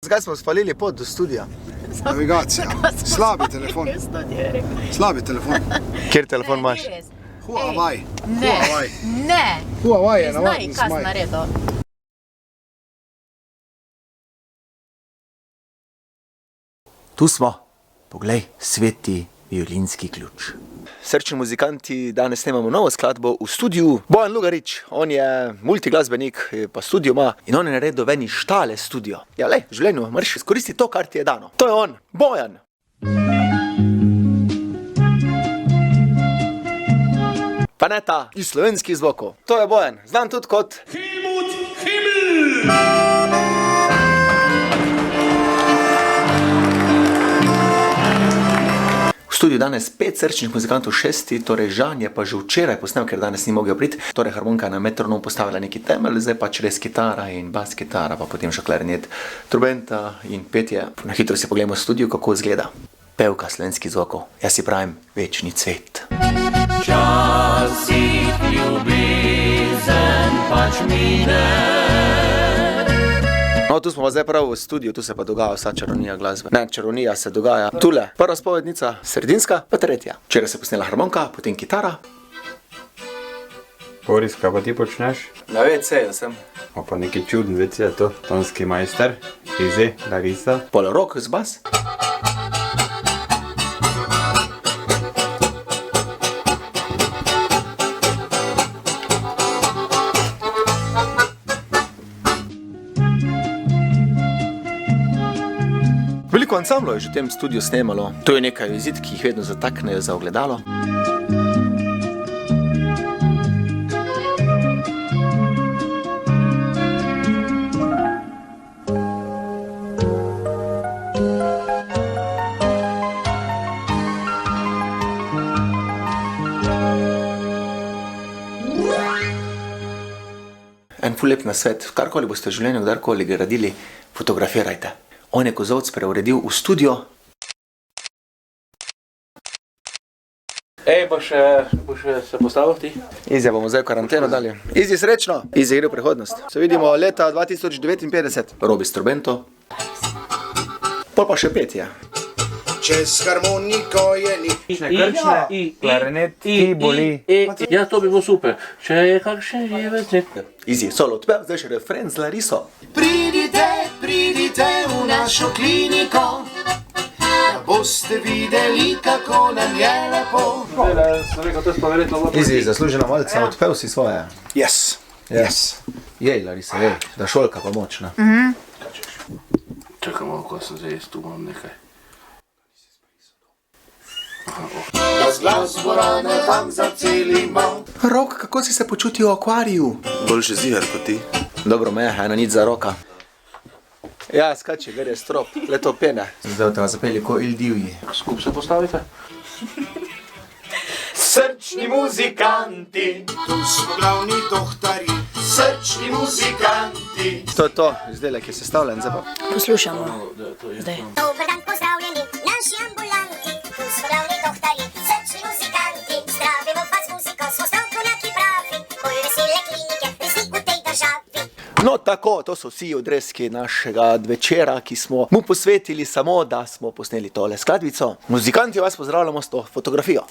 Zakaj smo spalili pot do studija? Navigacija. Slabi telefon. Slabi telefon. Kjer telefon imaš? Huawei. Ne. Huawei je Znaj, navadni kaj si smaj. naredil. Tu smo. Poglej, sveti violinski ključ. Srčni muzikanti, danes snemamo novo skladbo v studiu. Bojan Lugarič, on je multiglasbenik, pa studio ima. In on je naredil veni štale studio. Ja, lej, v življenju moraš izkoristiti to, kar ti je dano. To je on, Bojan. Pa ne ta iz slovenskih zvokov. To je Bojan, znam tudi kot Helmut Himmel! v studiu danes 5 srčnih muzikantov, 6, torej Žan je pa že včeraj posnel, ker danes ni mogel priti. Torej harmonika na metronom postavila neki temelj, zdaj pač res kitara in bas kitara, pa potem še klarinet, trubenta in petje. Na hitro si pogledamo v studiu, kako izgleda. Pevka slovenskih zvokov, jaz si pravim večni cvet. Včasih ljubezen pač mine. No, tu smo pa zdaj prav v studiu, tu se pa dogaja vsa čarovnija glasbe. Ne, čarovnija se dogaja tule. Prva spovednica, sredinska, pa tretja. Včeraj se je posnela harmonika, potem kitara. Boris, kaj pa ti počneš? Na WC-ju sem. O, pa neki čuden WC je to. Tonski majster, Izi, Larisa. Pol rok z bas. Veliko ansamblov je že v tem studiu snemalo. To je nekaj vizit, ki jih vedno zataknejo za ogledalo. En ful lep nasvet, karkoli boste v življenju kdarkoli gradili, fotografirajte. On je kozovc preuredil v studio. Ej, boš se postavil ti? Izja bomo zdaj v karanteno dali. Izji, srečno! Izji gre v prihodnost. Se vidimo leta 2059. Robi s trubento. Pol pa še petje. Čez harmoniko je ni. Klarinet, ki boli. Ja, to bi bilo super. Če je kakšen živec. Izji, solo odpev, zdaj še refren z Lariso. Pridite v našo kliniko, da boste videli, kako nam je lepo. Izji, zaslužena malca, odpev si svoje. Yes. Yes. Jej, Larisa, jej, da šolka pa močna. Čakaj malo, ko sem zdaj, tu imam nekaj. Jaz glas dvorane tam zacelimo. Rok, kako si se počutil v akvariju? Boljše zigar kot ti. Dobro me, ena nič za Roka. Ja, skači, gre je strop, le to pene. Zdaj te vas zapeli ko il divji. Skup se postavite. Srčni muzikanti, tu smo glavni dohtarji. Srčni muzikanti. To je to, izdelek je sestavljen, zdaj pa. Poslušamo. Zdaj. Dober dan, pozdravljeni, naši ambulanti, tu smo glavni dohtarji, srčni muzikanti, zdravimo vas muziko, smo strokovnjaki pravi, bolj vesele klinike, resnik v tej državi. No tako, to so vsi odreski našega večera, ki smo mu posvetili samo, da smo posneli tole skladbico. Muzikanti vas pozdravljamo s to fotografijo.